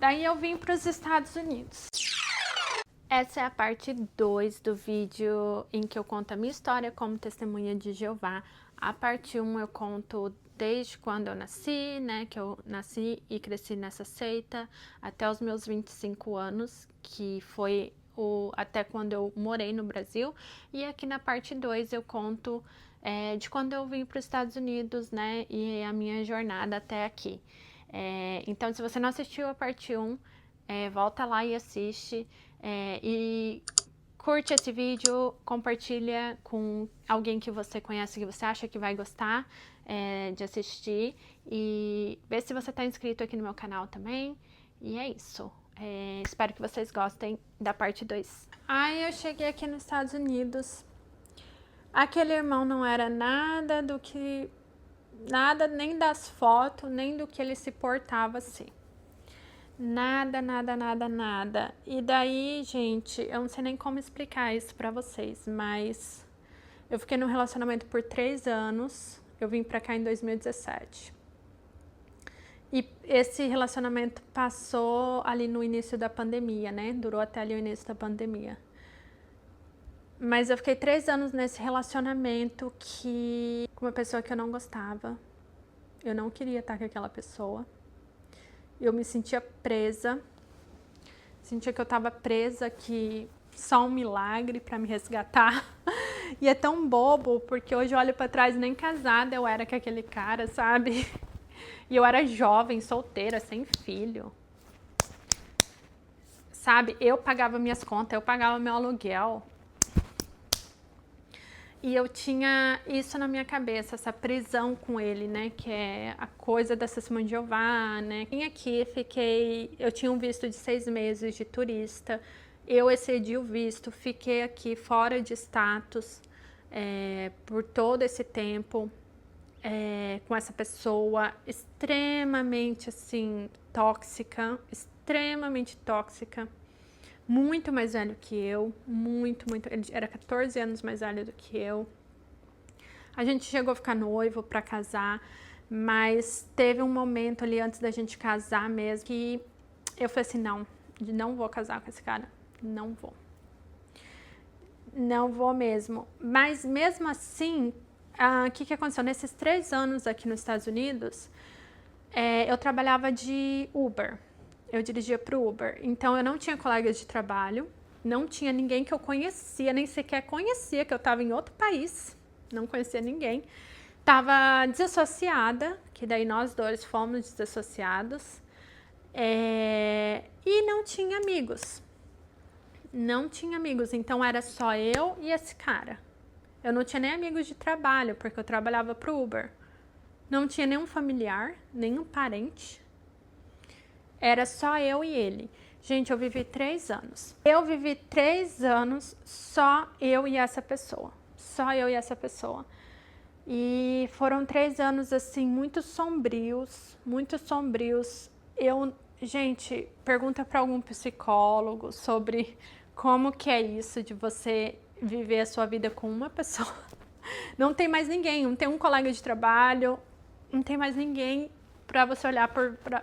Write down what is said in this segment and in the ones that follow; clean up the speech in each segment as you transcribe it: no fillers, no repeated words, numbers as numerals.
Daí eu vim para os Estados Unidos. Essa é a parte 2 do vídeo em que eu conto a minha história como testemunha de Jeová. A parte 1 eu conto desde quando eu nasci, né, que eu nasci e cresci nessa seita, até os meus 25 anos, que foi até quando eu morei no Brasil. E aqui na parte 2 eu conto de quando eu vim para os Estados Unidos, né, e a minha jornada até aqui. Então, se você não assistiu a parte 1, volta lá e assiste. E curte esse vídeo, compartilha com alguém que você conhece, que você acha que vai gostar de assistir. E vê se você está inscrito aqui no meu canal também. E é isso. Espero que vocês gostem da parte 2. Aí eu cheguei aqui nos Estados Unidos. Aquele irmão não era nada do que... Nada nem das fotos, nem do que ele se portava assim. Nada, nada, nada, nada. E daí, gente, eu não sei nem como explicar isso pra vocês, mas eu fiquei num relacionamento por 3 anos. Eu vim pra cá em 2017. E esse relacionamento passou ali no início da pandemia, né? Durou até ali o início da pandemia. Mas eu fiquei 3 anos nesse relacionamento com uma pessoa que eu não gostava. Eu não queria estar com aquela pessoa. Eu me sentia presa. Sentia que eu tava presa, que só um milagre pra me resgatar. E é tão bobo, porque hoje eu olho pra trás, nem casada eu era com aquele cara, sabe? E eu era jovem, solteira, sem filho. Sabe? Eu pagava minhas contas, eu pagava meu aluguel. E eu tinha isso na minha cabeça, essa prisão com ele, né? Que é a coisa da Testemunha de Jeová, né? Vim aqui, eu tinha um visto de 6 meses de turista. Eu excedi o visto, fiquei aqui fora de status por todo esse tempo. Com essa pessoa extremamente, assim, tóxica. Extremamente tóxica. Muito mais velho que eu, muito, ele era 14 anos mais velho do que eu. A gente chegou a ficar noivo pra casar, mas teve um momento ali antes da gente casar mesmo que eu falei assim, não vou casar com esse cara, não vou. Não vou mesmo. Mas mesmo assim, o que aconteceu? Nesses 3 anos aqui nos Estados Unidos, eu trabalhava de Uber. Eu dirigia para o Uber, então eu não tinha colegas de trabalho, não tinha ninguém que eu conhecia, nem sequer conhecia que eu estava em outro país, não conhecia ninguém. Estava desassociada, que daí nós dois fomos desassociados, e não tinha amigos. Não tinha amigos, então era só eu e esse cara. Eu não tinha nem amigos de trabalho, porque eu trabalhava para o Uber. Não tinha nenhum familiar, nenhum parente. Era só eu e ele. Gente, eu vivi 3 anos. Eu vivi 3 anos só eu e essa pessoa. Só eu e essa pessoa. E foram 3 anos, assim, muito sombrios. Muito sombrios. Gente, pergunta para algum psicólogo sobre como que é isso de você viver a sua vida com uma pessoa. Não tem mais ninguém, não tem um colega de trabalho, não tem mais ninguém pra você olhar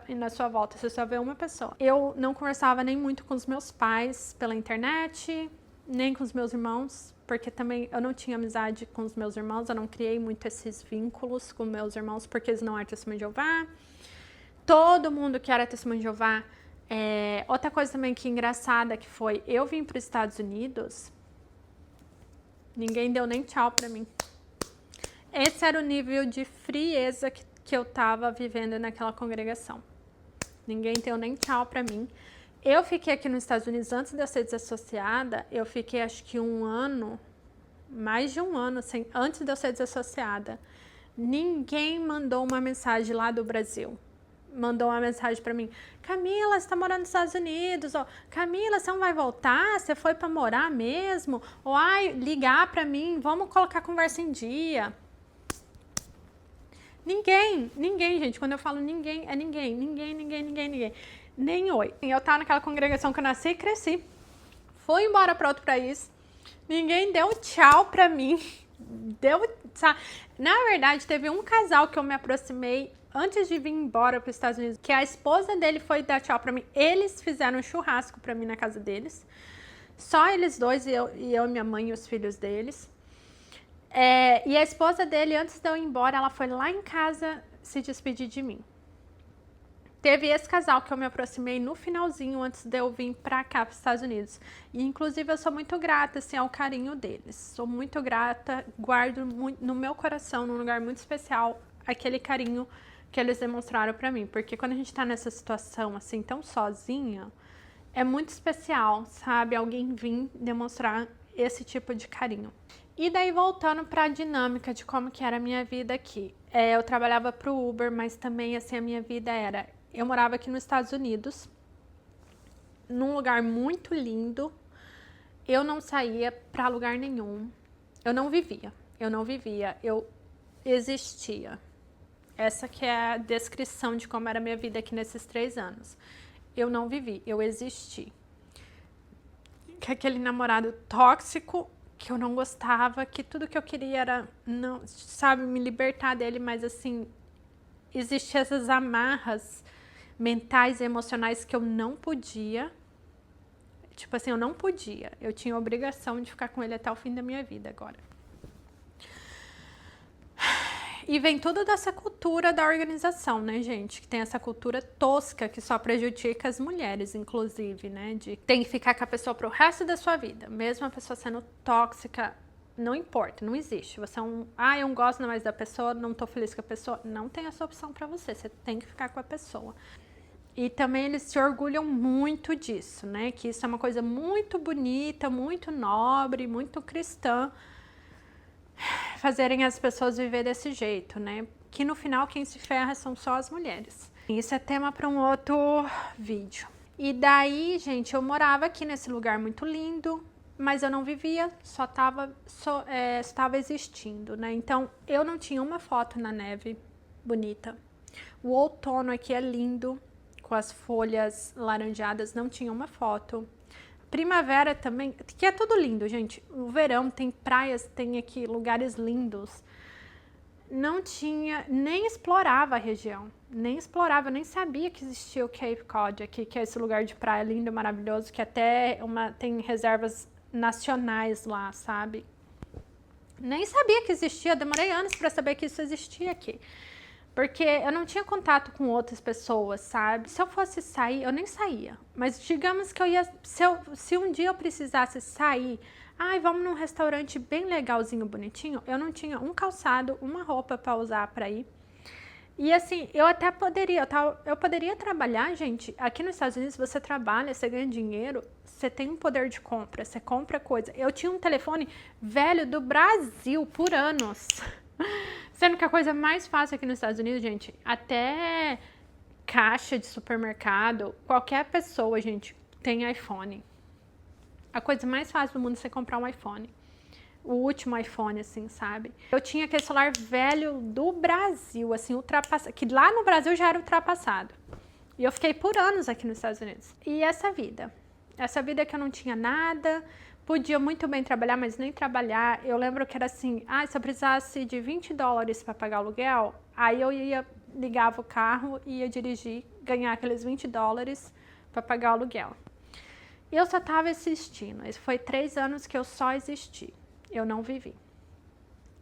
na sua volta, você só vê uma pessoa. Eu não conversava nem muito com os meus pais pela internet, nem com os meus irmãos, porque também eu não tinha amizade com os meus irmãos, eu não criei muito esses vínculos com meus irmãos, porque eles não eram Testemunha de Jeová. Todo mundo que era Testemunha de Jeová. Outra coisa também que engraçada que foi, eu vim para os Estados Unidos, ninguém deu nem tchau pra mim. Esse era o nível de frieza que eu tava vivendo naquela congregação. Ninguém deu nem tchau pra mim. Eu fiquei aqui nos Estados Unidos antes de eu ser desassociada, eu fiquei acho que 1 ano, mais de 1 ano, assim, antes de eu ser desassociada. Ninguém mandou uma mensagem lá do Brasil. Mandou uma mensagem pra mim, Camila, você tá morando nos Estados Unidos, ó, Camila, você não vai voltar? Você foi pra morar mesmo? Ou, ligar pra mim, vamos colocar a conversa em dia. Ninguém, gente, quando eu falo ninguém, é ninguém. Nem oi. Eu tava naquela congregação que eu nasci e cresci. Fui embora pra outro país, ninguém deu tchau pra mim. Sabe? Na verdade, teve um casal que eu me aproximei antes de vir embora para os Estados Unidos, que a esposa dele foi dar tchau para mim, eles fizeram um churrasco para mim na casa deles. Só eles dois, eu e minha mãe e os filhos deles. E a esposa dele, antes de eu ir embora, ela foi lá em casa se despedir de mim. Teve esse casal que eu me aproximei no finalzinho, antes de eu vir pra cá, para os Estados Unidos. E, inclusive, eu sou muito grata, assim, ao carinho deles. Sou muito grata, guardo muito, no meu coração, num lugar muito especial, aquele carinho que eles demonstraram pra mim. Porque quando a gente tá nessa situação, assim, tão sozinha, é muito especial, sabe? Alguém vir demonstrar esse tipo de carinho. E daí, voltando pra dinâmica de como que era a minha vida aqui. Eu trabalhava pro Uber, mas também, assim, a minha vida era... Eu morava aqui nos Estados Unidos, num lugar muito lindo. Eu não saía pra lugar nenhum. Eu não vivia, eu existia. Essa que é a descrição de como era a minha vida aqui nesses 3 anos. Eu não vivi, eu existi. Que aquele namorado tóxico que eu não gostava, que tudo que eu queria era, não, sabe, me libertar dele, mas assim, existiam essas amarras mentais e emocionais que eu não podia. Tipo assim, eu não podia. Eu tinha a obrigação de ficar com ele até o fim da minha vida agora. E vem tudo dessa cultura da organização, né, gente? Que tem essa cultura tosca que só prejudica as mulheres, inclusive, né? De tem que ficar com a pessoa pro resto da sua vida. Mesmo a pessoa sendo tóxica, não importa, não existe. Você é eu não gosto mais da pessoa, não tô feliz com a pessoa. Não tem essa opção pra você, você tem que ficar com a pessoa. E também eles se orgulham muito disso, né? Que isso é uma coisa muito bonita, muito nobre, muito cristã, fazerem as pessoas viver desse jeito, né? Que no final quem se ferra são só as mulheres. Isso é tema para um outro vídeo. E daí, gente, eu morava aqui nesse lugar muito lindo, mas eu não vivia, só estava existindo, né? Então, eu não tinha uma foto na neve bonita. O outono aqui é lindo, com as folhas laranjadas, não tinha uma foto. Primavera também, que é tudo lindo, gente. O verão tem praias, tem aqui lugares lindos. Não tinha, nem explorava a região. Nem explorava, nem sabia que existia o Cape Cod aqui, que é esse lugar de praia lindo e maravilhoso, que até tem reservas nacionais lá, sabe? Nem sabia que existia, demorei anos para saber que isso existia aqui. Porque eu não tinha contato com outras pessoas, sabe? Se eu fosse sair, eu nem saía. Mas digamos que eu ia... Se um dia eu precisasse sair... vamos num restaurante bem legalzinho, bonitinho. Eu não tinha um calçado, uma roupa para usar para ir. E assim, eu até poderia... Eu poderia trabalhar, gente. Aqui nos Estados Unidos, você trabalha, você ganha dinheiro. Você tem um poder de compra, você compra coisa. Eu tinha um telefone velho do Brasil por anos. Sendo que a coisa mais fácil aqui nos Estados Unidos, gente, até caixa de supermercado, qualquer pessoa, gente, tem iPhone. A coisa mais fácil do mundo é você comprar um iPhone. O último iPhone, assim, sabe? Eu tinha aquele celular velho do Brasil, assim, ultrapassado, que lá no Brasil já era ultrapassado. E eu fiquei por anos aqui nos Estados Unidos. E essa vida que eu não tinha nada... Podia muito bem trabalhar, mas nem trabalhar. Eu lembro que era assim, se eu precisasse de $20 para pagar o aluguel, aí eu ligava o carro, ia dirigir, ganhar aqueles $20 para pagar o aluguel. E eu só estava existindo. Isso foi 3 anos que eu só existi. Eu não vivi.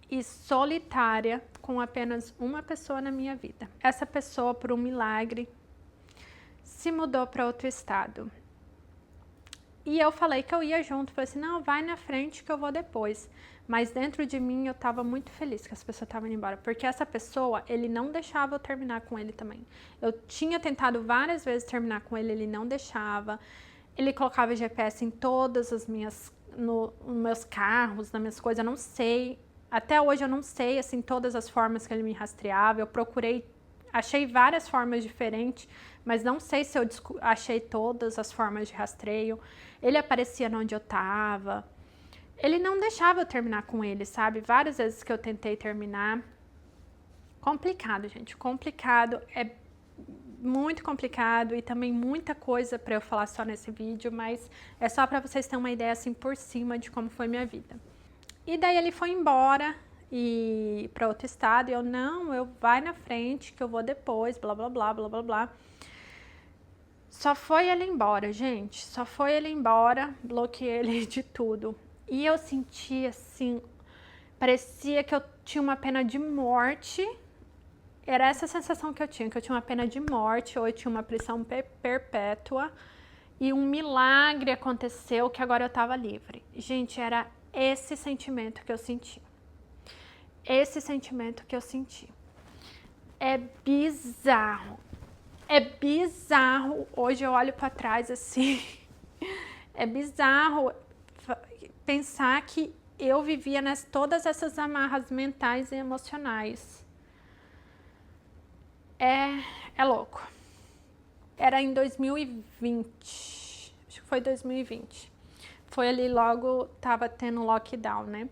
E solitária, com apenas uma pessoa na minha vida. Essa pessoa, por um milagre, se mudou para outro estado. E eu falei que eu ia junto, falei assim, não, vai na frente que eu vou depois. Mas dentro de mim eu tava muito feliz que as pessoas estavam indo embora, porque essa pessoa, ele não deixava eu terminar com ele também. Eu tinha tentado várias vezes terminar com ele, ele não deixava. Ele colocava GPS em todas as nos meus carros, nas minhas coisas, eu não sei. Até hoje eu não sei, assim, todas as formas que ele me rastreava. Eu procurei, achei várias formas diferentes, mas não sei se eu achei todas as formas de rastreio. Ele aparecia onde eu tava. Ele não deixava eu terminar com ele, sabe? Várias vezes que eu tentei terminar. Complicado, gente. Complicado. É muito complicado e também muita coisa para eu falar só nesse vídeo, mas é só para vocês terem uma ideia assim por cima de como foi minha vida. E daí ele foi embora. e para outro estado. E eu, não, eu vai na frente que eu vou depois, blá, blá, blá, blá, blá, blá. Só foi ele embora, gente. Só foi ele embora, bloqueei ele de tudo. E eu senti assim, parecia que eu tinha uma pena de morte. Era essa sensação que eu tinha uma pena de morte, ou eu tinha uma prisão perpétua. E um milagre aconteceu que agora eu estava livre. Gente, era esse sentimento que eu senti. Esse sentimento que eu senti. É bizarro. É bizarro. Hoje eu olho para trás assim. É bizarro pensar que eu vivia todas essas amarras mentais e emocionais. É louco. Era em 2020. Acho que foi 2020. Foi ali logo, tava tendo lockdown, né?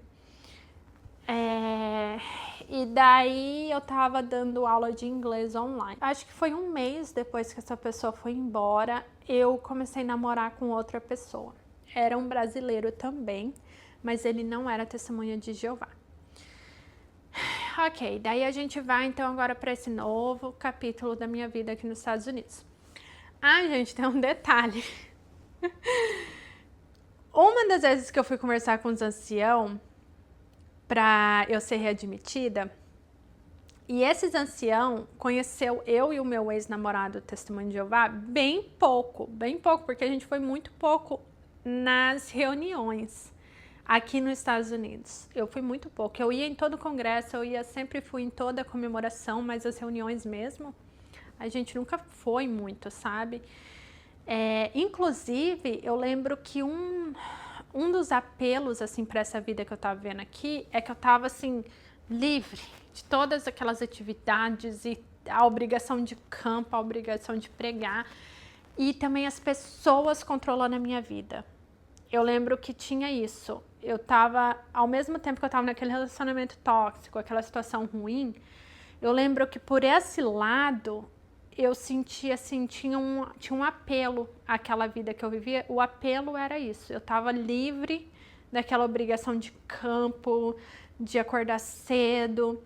E daí eu tava dando aula de inglês online. Acho que foi um mês depois que essa pessoa foi embora, eu comecei a namorar com outra pessoa. Era um brasileiro também, mas ele não era testemunha de Jeová. Ok, daí a gente vai então agora para esse novo capítulo da minha vida aqui nos Estados Unidos. Ah, gente, tem um detalhe. Uma das vezes que eu fui conversar com os anciãos para eu ser readmitida, e esses anciãos conheceu eu e o meu ex-namorado testemunho de Jeová bem pouco, porque a gente foi muito pouco nas reuniões aqui nos Estados Unidos. Eu fui muito pouco, eu ia em todo o congresso, sempre fui em toda a comemoração, mas as reuniões mesmo, a gente nunca foi muito, sabe? Inclusive, eu lembro que um dos apelos, assim, para essa vida que eu tava vendo aqui, é que eu tava, assim, livre de todas aquelas atividades e a obrigação de campo, a obrigação de pregar, e também as pessoas controlando a minha vida. Eu lembro que tinha isso. Eu tava, ao mesmo tempo que eu tava naquele relacionamento tóxico, aquela situação ruim, eu lembro que por esse lado eu sentia assim, tinha um apelo àquela vida que eu vivia. O apelo era isso, eu estava livre daquela obrigação de campo, de acordar cedo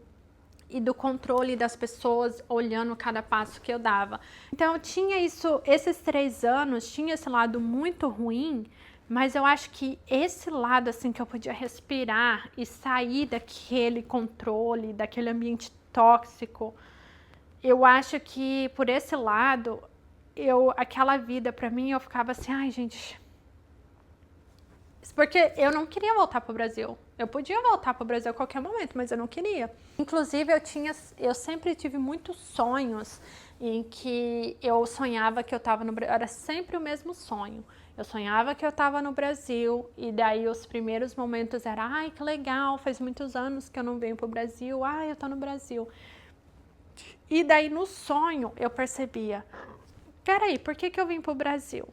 e do controle das pessoas olhando cada passo que eu dava. Então eu tinha isso, esses 3 anos, tinha esse lado muito ruim, mas eu acho que esse lado assim que eu podia respirar e sair daquele controle, daquele ambiente tóxico, eu acho que por esse lado, aquela vida pra mim, eu ficava assim, ai gente, porque eu não queria voltar pro Brasil. Eu podia voltar pro Brasil a qualquer momento, mas eu não queria. Inclusive, eu sempre tive muitos sonhos em que eu sonhava que eu estava no Brasil. Era sempre o mesmo sonho. Eu sonhava que eu estava no Brasil e daí os primeiros momentos era, ai que legal, faz muitos anos que eu não venho pro Brasil, ai eu tô no Brasil. E daí no sonho eu percebia, peraí, por que eu vim pro Brasil?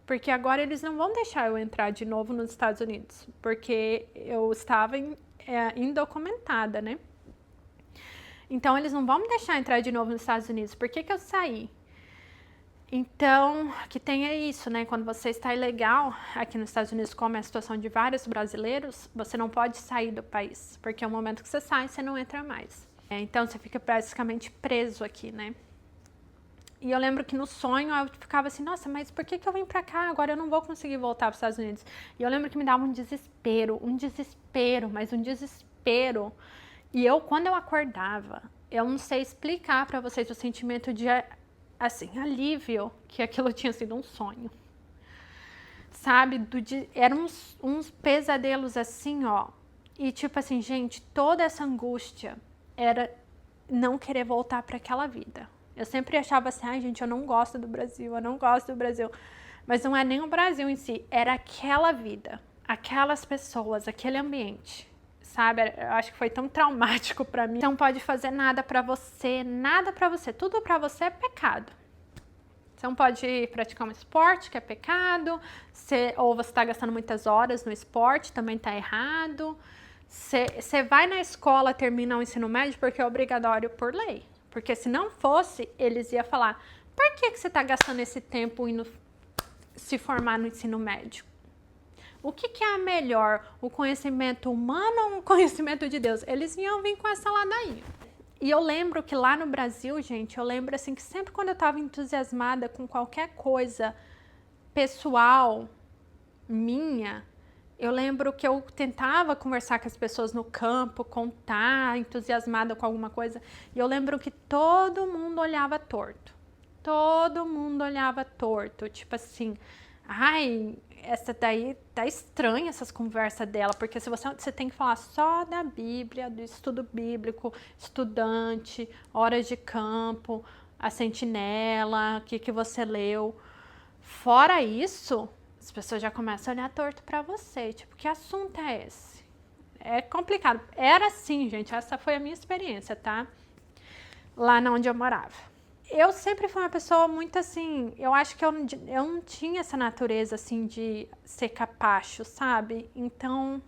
Porque agora eles não vão deixar eu entrar de novo nos Estados Unidos, porque eu estava indocumentada, né? Então eles não vão me deixar entrar de novo nos Estados Unidos, por que eu saí? Então, que tenha isso, né? Quando você está ilegal aqui nos Estados Unidos, como é a situação de vários brasileiros, você não pode sair do país, porque é o momento que você sai, você não entra mais. Então você fica basicamente preso aqui, né? E eu lembro que no sonho eu ficava assim, nossa, mas por que eu vim pra cá? Agora eu não vou conseguir voltar para os Estados Unidos. E eu lembro que me dava um desespero, mas um desespero. E quando eu acordava, eu não sei explicar para vocês o sentimento de, assim, alívio que aquilo tinha sido um sonho. Sabe? Eram uns pesadelos assim, ó. E tipo assim, gente, toda essa angústia era não querer voltar para aquela vida. Eu sempre achava assim, ai gente, eu não gosto do Brasil, eu não gosto do Brasil. Mas não é nem o Brasil em si, era aquela vida, aquelas pessoas, aquele ambiente, sabe? Eu acho que foi tão traumático pra mim. Não pode fazer nada pra você, tudo pra você é pecado. Você não pode praticar um esporte, que é pecado, ou você tá gastando muitas horas no esporte, também tá errado. Você vai na escola, termina o ensino médio porque é obrigatório por lei. Porque se não fosse, eles iam falar, por que você está gastando esse tempo indo se formar no ensino médio? o que é melhor, o conhecimento humano ou o conhecimento de Deus? Eles iam vir com essa ladainha. E eu lembro que lá no Brasil, gente, eu lembro assim que sempre quando eu estava entusiasmada com qualquer coisa pessoal minha, eu lembro que eu tentava conversar com as pessoas no campo, contar, entusiasmada com alguma coisa, e eu lembro que todo mundo olhava torto. Todo mundo olhava torto, tipo assim, ai, essa daí tá estranha essas conversas dela, porque se você tem que falar só da Bíblia, do estudo bíblico, estudante, horas de campo, a sentinela, o que você leu. Fora isso, as pessoas já começam a olhar torto pra você, tipo, que assunto é esse? É complicado. Era assim, gente, essa foi a minha experiência, tá? Lá onde eu morava. Eu sempre fui uma pessoa muito assim, eu acho que eu não tinha essa natureza assim de ser capacho, sabe? Então,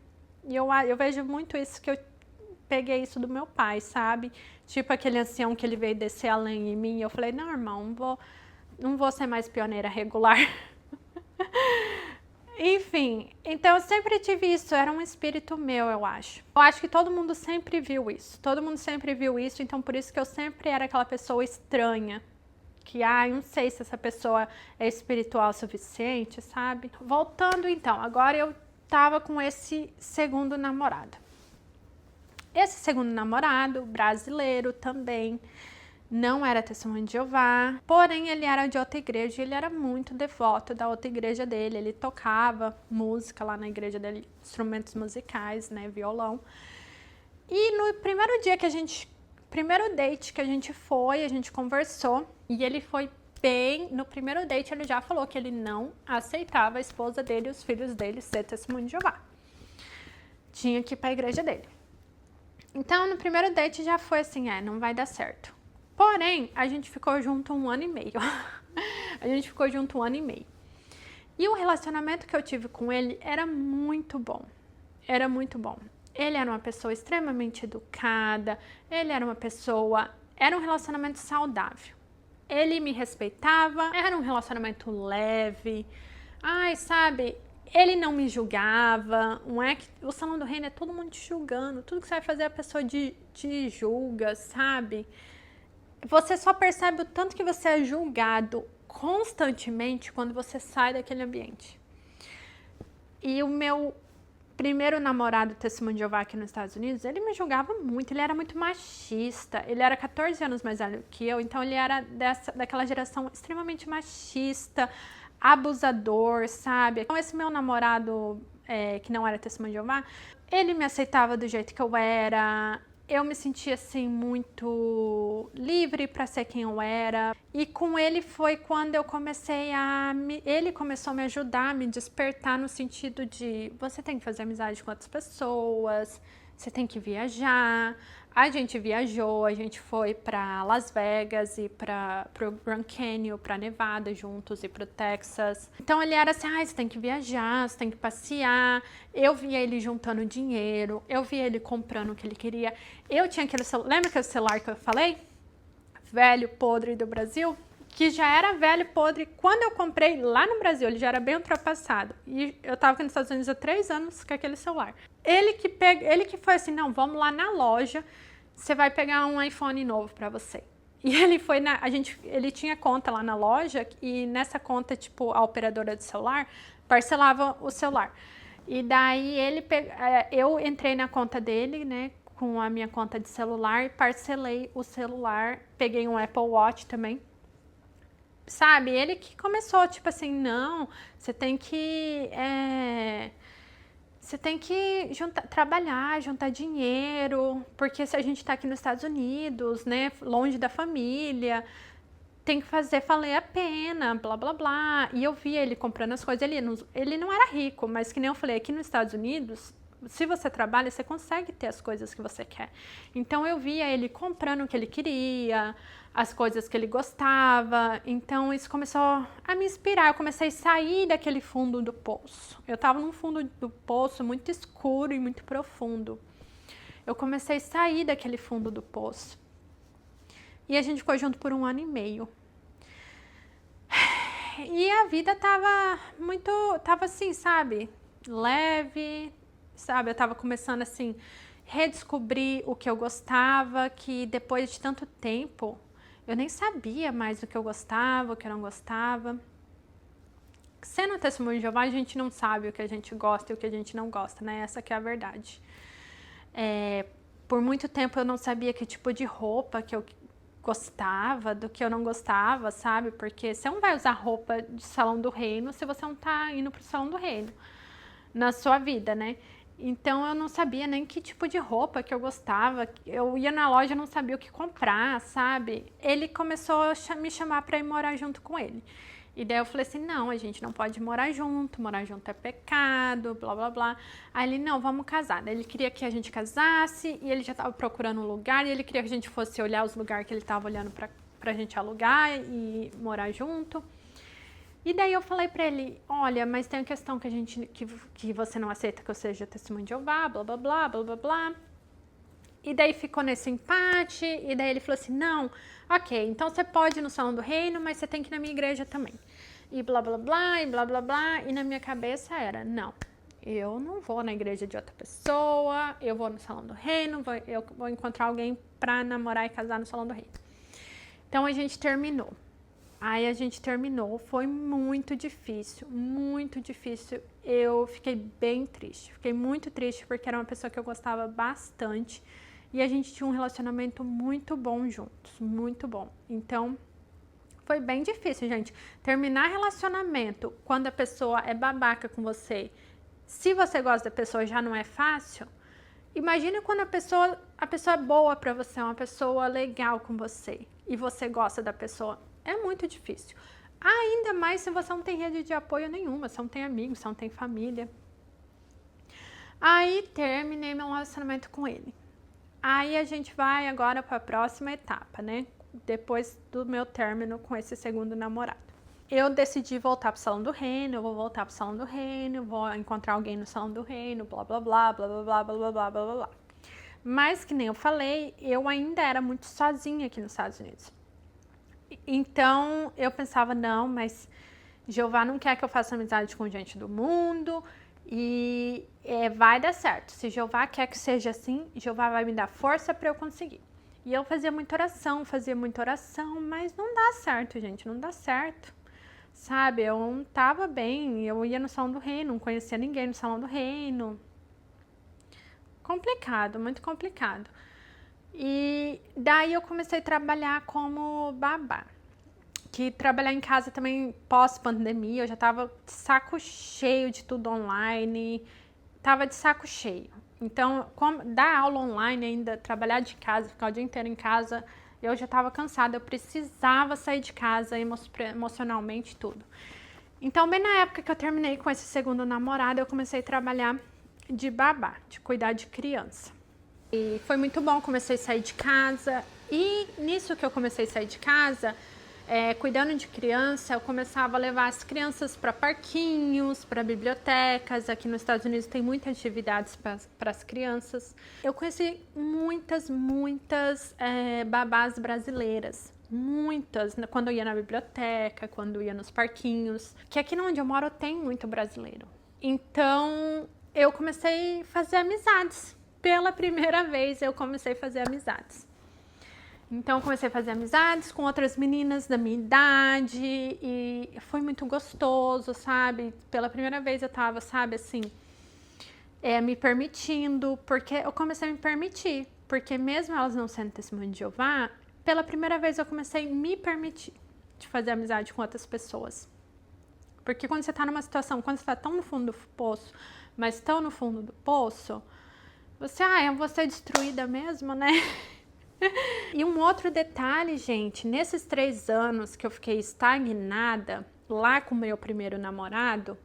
eu vejo muito isso, que eu peguei isso do meu pai, sabe? Tipo aquele ancião que ele veio descer a lenha em mim, eu falei, não, irmão, não vou ser mais pioneira regular. Enfim, então eu sempre tive isso, era um espírito meu, eu acho. Eu acho que todo mundo sempre viu isso, então por isso que eu sempre era aquela pessoa estranha. Que, não sei se essa pessoa é espiritual o suficiente, sabe? Voltando então, agora eu tava com esse segundo namorado. Esse segundo namorado, brasileiro também, não era testemunho de Jeová, porém ele era de outra igreja e ele era muito devoto da outra igreja dele. Ele tocava música lá na igreja dele, instrumentos musicais, né, violão. E no primeiro dia primeiro date que a gente conversou, e ele foi bem, no primeiro date ele já falou que ele não aceitava a esposa dele e os filhos dele ser testemunho de Jeová. Tinha que ir para a igreja dele. Então, no primeiro date já foi assim, não vai dar certo. Porém, a gente ficou junto 1 ano e meio. A gente ficou junto 1 ano e meio. E o relacionamento que eu tive com ele era muito bom. Era muito bom. Ele era uma pessoa extremamente educada, era um relacionamento saudável. Ele me respeitava, era um relacionamento leve. Sabe, ele não me julgava. Não é que o Salão do Reino é todo mundo te julgando. Tudo que você vai fazer a pessoa te julga, sabe? Você só percebe o tanto que você é julgado constantemente quando você sai daquele ambiente. E o meu primeiro namorado testemunho de Jeová aqui nos Estados Unidos, ele me julgava muito, ele era muito machista, ele era 14 anos mais velho que eu, então ele era daquela geração extremamente machista, abusador, sabe? Então esse meu namorado, que não era testemunho de Jeová, ele me aceitava do jeito que eu era. Eu me sentia assim muito livre para ser quem eu era. E com ele foi quando eu comecei ele começou a me ajudar, a me despertar no sentido de você tem que fazer amizade com outras pessoas, você tem que viajar. A gente viajou, a gente foi para Las Vegas e para o Grand Canyon, para Nevada juntos e para o Texas. Então ele era assim, você tem que viajar, você tem que passear. Eu via ele juntando dinheiro, eu via ele comprando o que ele queria. Eu tinha aquele celular, lembra aquele celular que eu falei? Velho, podre do Brasil? Que já era velho, podre. Quando eu comprei lá no Brasil, ele já era bem ultrapassado. E eu tava aqui nos Estados Unidos há 3 anos com aquele celular. Ele que foi assim, não, vamos lá na loja, você vai pegar um iPhone novo pra você. E ele foi ele tinha conta lá na loja e nessa conta, tipo, a operadora de celular parcelava o celular. E daí eu entrei na conta dele, né, com a minha conta de celular, parcelei o celular, peguei um Apple Watch também. Sabe, ele que começou, tipo assim, não, você tem que trabalhar, juntar dinheiro, porque se a gente tá aqui nos Estados Unidos, né, longe da família, tem que fazer valer a pena, blá, blá, blá. E eu via ele comprando as coisas, ele não era rico, mas que nem eu falei, aqui nos Estados Unidos, se você trabalha, você consegue ter as coisas que você quer. Então eu via ele comprando o que ele queria, as coisas que ele gostava. Então isso começou a me inspirar. Eu comecei a sair daquele fundo do poço. Eu estava num fundo do poço muito escuro e muito profundo. Eu comecei a sair daquele fundo do poço. E a gente ficou junto por 1 ano e meio. E a vida tava assim, sabe? leve, sabe? Eu tava começando assim, redescobrir o que eu gostava, que depois de tanto tempo, eu nem sabia mais o que eu gostava, o que eu não gostava. Sendo testemunho de Jeová, a gente não sabe o que a gente gosta e o que a gente não gosta, né? Essa que é a verdade. Por muito tempo eu não sabia que tipo de roupa que eu gostava, do que eu não gostava, sabe? Porque você não vai usar roupa de salão do reino se você não tá indo pro salão do reino na sua vida, né? Então eu não sabia nem que tipo de roupa que eu gostava. Eu ia na loja e não sabia o que comprar, sabe? Ele começou a me chamar para ir morar junto com ele. E daí eu falei assim, não, a gente não pode morar junto é pecado, blá blá blá. Aí ele, não, vamos casar. Daí ele queria que a gente casasse e ele já estava procurando um lugar e ele queria que a gente fosse olhar os lugares que ele estava olhando pra gente alugar e morar junto. E daí eu falei pra ele, olha, mas tem a questão que você não aceita que eu seja testemunho de Jeová, blá blá blá, blá blá blá. E daí ficou nesse empate, e daí ele falou assim, não, ok, então você pode ir no Salão do Reino, mas você tem que ir na minha igreja também. E blá blá blá, e blá blá blá, e na minha cabeça era, não, eu não vou na igreja de outra pessoa, eu vou no Salão do Reino, eu vou encontrar alguém pra namorar e casar no Salão do Reino. Então a gente terminou. Aí a gente terminou, foi muito difícil, eu fiquei bem triste, fiquei muito triste porque era uma pessoa que eu gostava bastante e a gente tinha um relacionamento muito bom juntos, muito bom. Então, foi bem difícil, gente. Terminar relacionamento quando a pessoa é babaca com você, se você gosta da pessoa já não é fácil, imagine quando a pessoa é boa pra você, uma pessoa legal com você e você gosta da pessoa. É muito difícil. Ainda mais se você não tem rede de apoio nenhuma, você não tem amigos, você não tem família. Aí terminei meu relacionamento com ele. Aí a gente vai agora para a próxima etapa, né? Depois do meu término com esse segundo namorado. Eu decidi voltar pro Salão do Reino, eu vou voltar pro Salão do Reino, vou encontrar alguém no Salão do Reino, blá blá blá, blá blá blá, blá blá blá, blá blá blá. Mas que nem eu falei, eu ainda era muito sozinha aqui nos Estados Unidos. Então eu pensava, não, mas Jeová não quer que eu faça amizade com gente do mundo e vai dar certo. Se Jeová quer que seja assim, Jeová vai me dar força para eu conseguir. E eu fazia muita oração, mas não dá certo, gente, não dá certo. Sabe, eu não tava bem, eu ia no Salão do Reino, não conhecia ninguém no Salão do Reino. Complicado, muito complicado. E daí eu comecei a trabalhar como babá. Que trabalhar em casa também pós-pandemia, eu já tava de saco cheio de tudo online, tava de saco cheio. Então, dar aula online ainda, trabalhar de casa, ficar o dia inteiro em casa, eu já tava cansada, eu precisava sair de casa emocionalmente, tudo. Então, bem na época que eu terminei com esse segundo namorado, eu comecei a trabalhar de babá, de cuidar de criança. E foi muito bom, comecei a sair de casa. E nisso que eu comecei a sair de casa, cuidando de criança, eu começava a levar as crianças para parquinhos, para bibliotecas. Aqui nos Estados Unidos tem muitas atividades para as crianças. Eu conheci muitas babás brasileiras. Muitas, quando eu ia na biblioteca, quando eu ia nos parquinhos. Que aqui onde eu moro tem muito brasileiro. Então, eu comecei a fazer amizades. Pela primeira vez eu comecei a fazer amizades. Então, comecei a fazer amizades com outras meninas da minha idade e foi muito gostoso, sabe? Pela primeira vez eu tava, sabe, assim, me permitindo, porque eu comecei a me permitir, porque mesmo elas não sendo testemunho de Jeová, pela primeira vez eu comecei a me permitir de fazer amizade com outras pessoas. Porque quando você tá numa situação, quando você tá tão no fundo do poço, mas tão no fundo do poço, você, eu vou ser destruída mesmo, né? E um outro detalhe, gente, nesses 3 anos que eu fiquei estagnada lá com o meu primeiro namorado,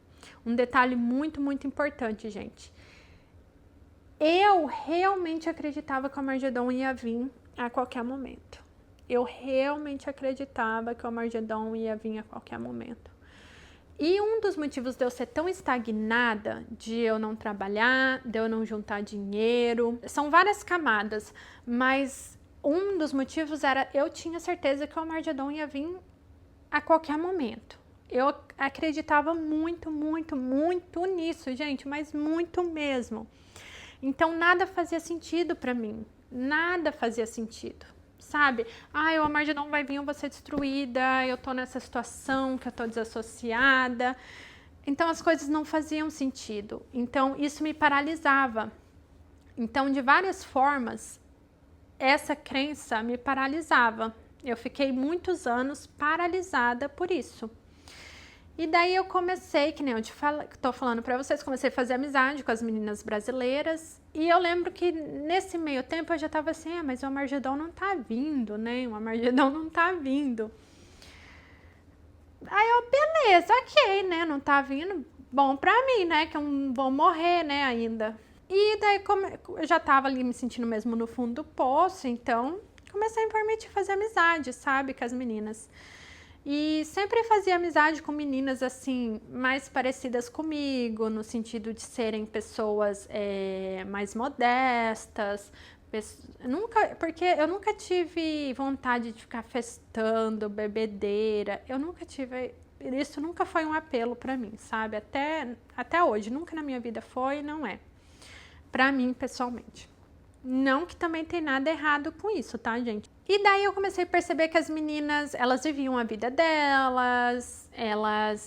um detalhe muito importante, gente. Eu realmente acreditava que o Armagedon ia vir a qualquer momento. Eu realmente acreditava que o Armagedon ia vir a qualquer momento. E um dos motivos de eu ser tão estagnada, de eu não trabalhar, de eu não juntar dinheiro, são várias camadas, mas um dos motivos era eu tinha certeza que o Armagedon ia vir a qualquer momento. Eu acreditava muito, muito, muito nisso, gente, mas muito mesmo. Então nada fazia sentido para mim, nada fazia sentido, sabe? O Armagedon vai vir, eu vou ser destruída, eu tô nessa situação que eu tô desassociada. Então as coisas não faziam sentido, então isso me paralisava. Então, de várias formas, essa crença me paralisava. Eu fiquei muitos anos paralisada por isso. E daí eu comecei, que nem eu tô falando pra vocês, comecei a fazer amizade com as meninas brasileiras. E eu lembro que nesse meio tempo eu já tava assim, mas o Armagedon não tá vindo, né? O Armagedon não tá vindo. Aí eu, beleza, ok, né? Não tá vindo, bom pra mim, né? Que eu não vou morrer, né, ainda. E daí eu já tava ali me sentindo mesmo no fundo do poço, então comecei a me permitir fazer amizade, sabe, com as meninas. E sempre fazia amizade com meninas assim, mais parecidas comigo, no sentido de serem pessoas mais modestas. Porque eu nunca tive vontade de ficar festando, bebedeira. Eu nunca tive. Isso nunca foi um apelo pra mim, sabe? Até hoje, nunca na minha vida foi e não é. Pra mim, pessoalmente. Não que também tem nada errado com isso, tá, gente? E daí eu comecei a perceber que as meninas, elas viviam a vida delas,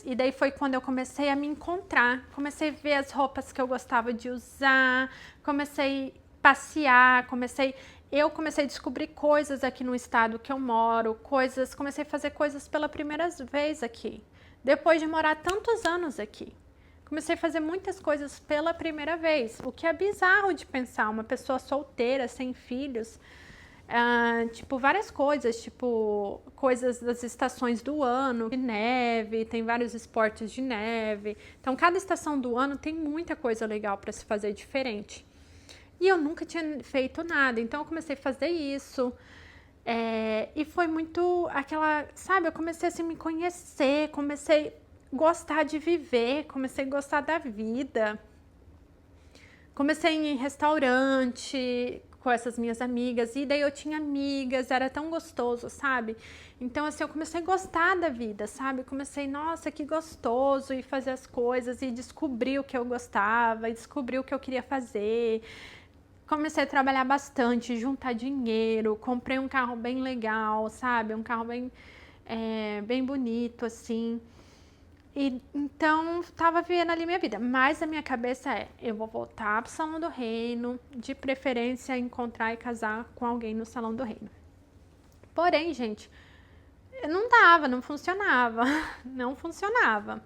E daí foi quando eu comecei a me encontrar. Comecei a ver as roupas que eu gostava de usar, comecei a passear, eu comecei a descobrir coisas aqui no estado que eu moro, comecei a fazer coisas pela primeira vez aqui, depois de morar tantos anos aqui. Comecei a fazer muitas coisas pela primeira vez, o que é bizarro de pensar, uma pessoa solteira, sem filhos, tipo, várias coisas, tipo, coisas das estações do ano, de neve, tem vários esportes de neve, então cada estação do ano tem muita coisa legal para se fazer diferente. E eu nunca tinha feito nada, então eu comecei a fazer isso, e foi muito aquela, sabe, eu comecei a assim, me conhecer, comecei gostar de viver, comecei a gostar da vida. Comecei a ir em restaurante com essas minhas amigas, e daí eu tinha amigas, era tão gostoso, sabe? Então, assim, eu comecei a gostar da vida, sabe? Comecei, nossa, que gostoso, e fazer as coisas, e descobrir o que eu gostava, e descobrir o que eu queria fazer. Comecei a trabalhar bastante, juntar dinheiro, comprei um carro bem legal, sabe? Um carro bem bonito, assim. E então estava vivendo ali minha vida, mas a minha cabeça eu vou voltar pro Salão do Reino, de preferência encontrar e casar com alguém no Salão do Reino. Porém, gente, não dava, não funcionava, não funcionava.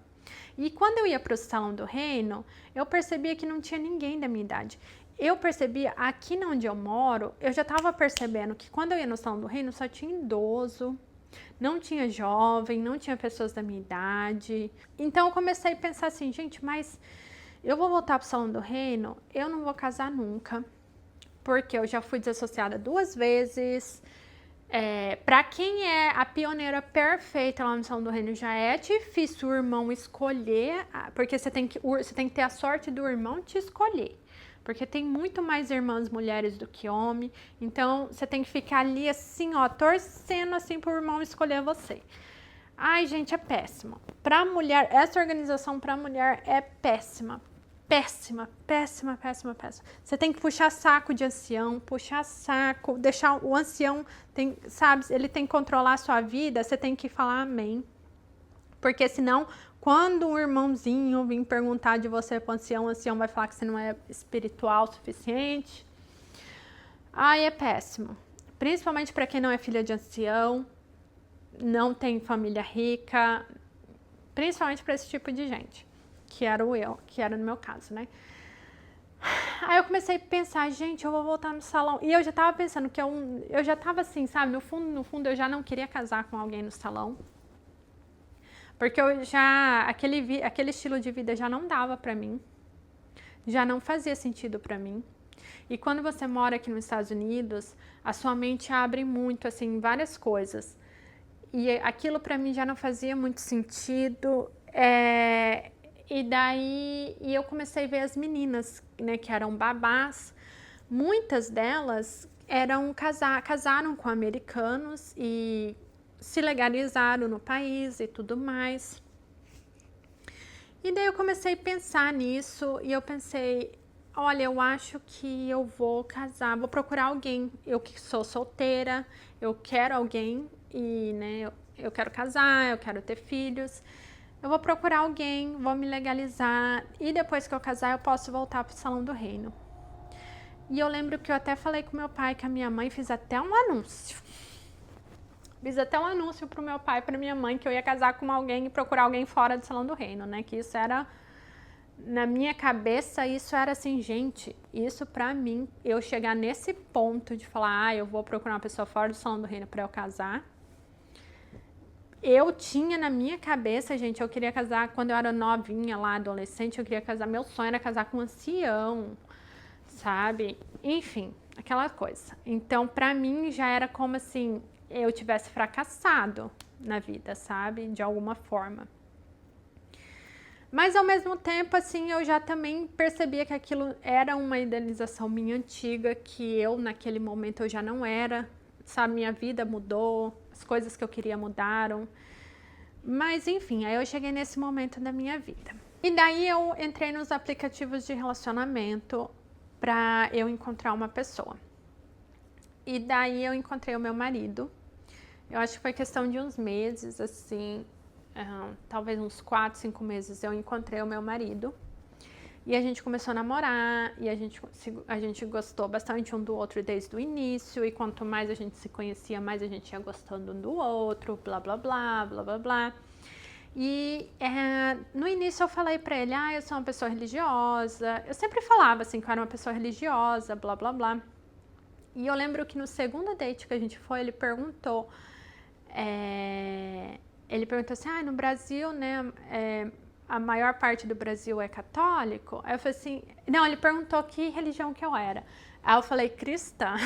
E quando eu ia pro Salão do Reino, eu percebia que não tinha ninguém da minha idade. Eu percebia, aqui onde eu moro, eu já estava percebendo que quando eu ia no Salão do Reino só tinha idoso, não tinha jovem, não tinha pessoas da minha idade. Então eu comecei a pensar assim, gente, mas eu vou voltar pro Salão do Reino, eu não vou casar nunca, porque eu já fui desassociada 2 vezes. Para quem é a pioneira perfeita lá no Salão do Reino, já é difícil o irmão escolher, porque você tem que ter a sorte do irmão te escolher. Porque tem muito mais irmãs mulheres do que homem, então você tem que ficar ali assim, ó, torcendo assim pro irmão escolher você. Ai, gente, é péssimo. Pra mulher, essa organização pra mulher é péssima. Péssima, péssima, péssima, péssima. Você tem que puxar saco de ancião, puxar saco, deixar o ancião, sabe, ele tem que controlar a sua vida, você tem que falar amém. Porque senão, quando um irmãozinho vir perguntar de você pro ancião, o ancião vai falar que você não é espiritual o suficiente. Ai, é péssimo. Principalmente para quem não é filha de ancião, não tem família rica, principalmente para esse tipo de gente, que era no meu caso, né? Aí eu comecei a pensar, gente, eu vou voltar no salão. E eu já tava pensando que eu já tava assim, sabe, no fundo eu já não queria casar com alguém no salão. Porque aquele estilo de vida já não dava pra mim, já não fazia sentido pra mim. E quando você mora aqui nos Estados Unidos, a sua mente abre muito, assim, várias coisas. E aquilo pra mim já não fazia muito sentido. E daí eu comecei a ver as meninas, né, que eram babás. Muitas delas casaram com americanos e se legalizaram no país e tudo mais. E daí eu comecei a pensar nisso e eu pensei, olha, eu acho que eu vou casar, vou procurar alguém. Eu que sou solteira, eu quero alguém e, né, eu quero casar, eu quero ter filhos. Eu vou procurar alguém, vou me legalizar e depois que eu casar eu posso voltar pro Salão do Reino. E eu lembro que eu até falei com meu pai, que a minha mãe fiz até um anúncio. Fiz até um anúncio pro meu pai e pra minha mãe que eu ia casar com alguém e procurar alguém fora do Salão do Reino, né? Que isso era, na minha cabeça, isso era assim, gente, isso pra mim, eu chegar nesse ponto de falar, eu vou procurar uma pessoa fora do Salão do Reino pra eu casar. Eu tinha na minha cabeça, gente, eu queria casar quando eu era novinha lá, adolescente, eu queria casar, meu sonho era casar com um ancião, sabe? Enfim, aquela coisa. Então, pra mim, já era como assim, eu tivesse fracassado na vida, sabe? De alguma forma. Mas, ao mesmo tempo, assim, eu já também percebia que aquilo era uma idealização minha antiga, que eu, naquele momento, eu já não era, sabe? Minha vida mudou, as coisas que eu queria mudaram. Mas, enfim, aí eu cheguei nesse momento da minha vida. E daí eu entrei nos aplicativos de relacionamento pra eu encontrar uma pessoa. E daí eu encontrei o meu marido. Eu acho que foi questão de uns meses, assim, talvez uns 4, 5 meses eu encontrei o meu marido. E a gente começou a namorar, e a gente gostou bastante um do outro desde o início, e quanto mais a gente se conhecia, mais a gente ia gostando um do outro, blá, blá, blá, blá, blá, blá. E no início eu falei pra ele, eu sou uma pessoa religiosa. Eu sempre falava assim que eu era uma pessoa religiosa, blá, blá, blá. E eu lembro que no segundo date que a gente foi, ele perguntou assim, no Brasil, né, a maior parte do Brasil é católico? Aí eu falei assim, não, ele perguntou que religião que eu era. Aí eu falei, cristã.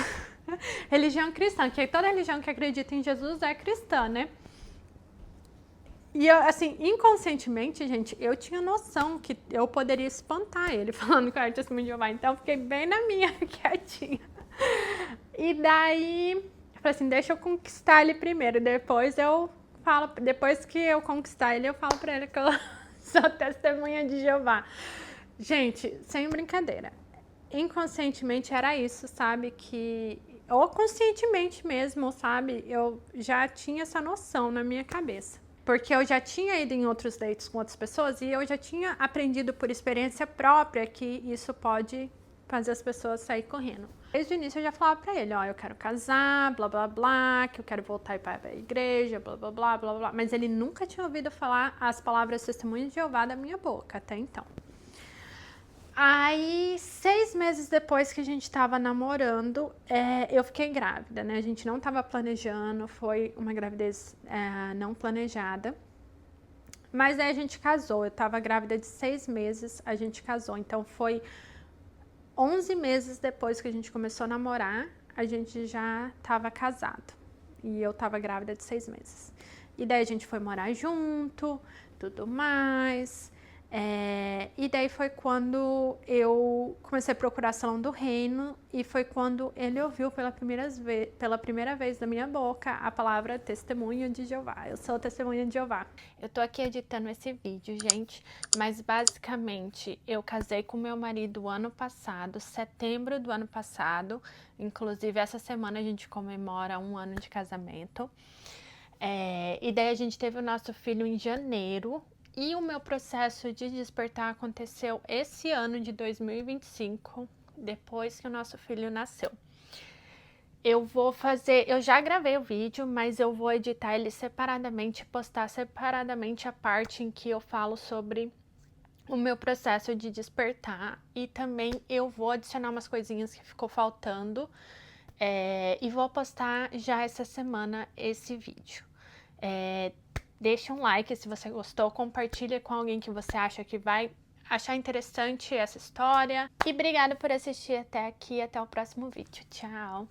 Religião cristã, que toda religião que acredita em Jesus é cristã, né? E eu, assim, inconscientemente, gente, eu tinha noção que eu poderia espantar ele falando que eu era testemunha de Jeová, então eu fiquei bem na minha, quietinha. E daí, eu falei assim, deixa eu conquistar ele primeiro, depois que eu conquistar ele, eu falo pra ele que eu sou testemunha de Jeová. Gente, sem brincadeira, inconscientemente era isso, sabe, ou conscientemente mesmo, sabe, eu já tinha essa noção na minha cabeça. Porque eu já tinha ido em outros dates com outras pessoas e eu já tinha aprendido por experiência própria que isso pode fazer as pessoas sair correndo. Desde o início eu já falava pra ele, eu quero casar, blá, blá, blá, que eu quero voltar para a igreja, blá, blá, blá, blá, blá. Mas ele nunca tinha ouvido falar as palavras testemunho de Jeová da minha boca, até então. Aí, 6 meses depois que a gente tava namorando, eu fiquei grávida, né? A gente não tava planejando, foi uma gravidez não planejada. Mas aí a gente casou, eu tava grávida de 6 meses, a gente casou. Então foi 11 meses depois que a gente começou a namorar, a gente já tava casado. E eu tava grávida de 6 meses. E daí a gente foi morar junto, tudo mais. E daí foi quando eu comecei a procurar Salão do Reino e foi quando ele ouviu pela primeira vez da minha boca a palavra testemunha de Jeová. Eu sou testemunha de Jeová. Eu tô aqui editando esse vídeo, gente, mas basicamente eu casei com meu marido ano passado, setembro do ano passado. Inclusive essa semana a gente comemora 1 ano de casamento. E daí a gente teve o nosso filho em janeiro. E o meu processo de despertar aconteceu esse ano de 2025, depois que o nosso filho nasceu. Eu já gravei o vídeo, mas eu vou editar ele separadamente, postar separadamente a parte em que eu falo sobre o meu processo de despertar. E também eu vou adicionar umas coisinhas que ficou faltando. E vou postar já essa semana esse vídeo. Deixa um like se você gostou, compartilha com alguém que você acha que vai achar interessante essa história. E obrigada por assistir até aqui, até o próximo vídeo. Tchau!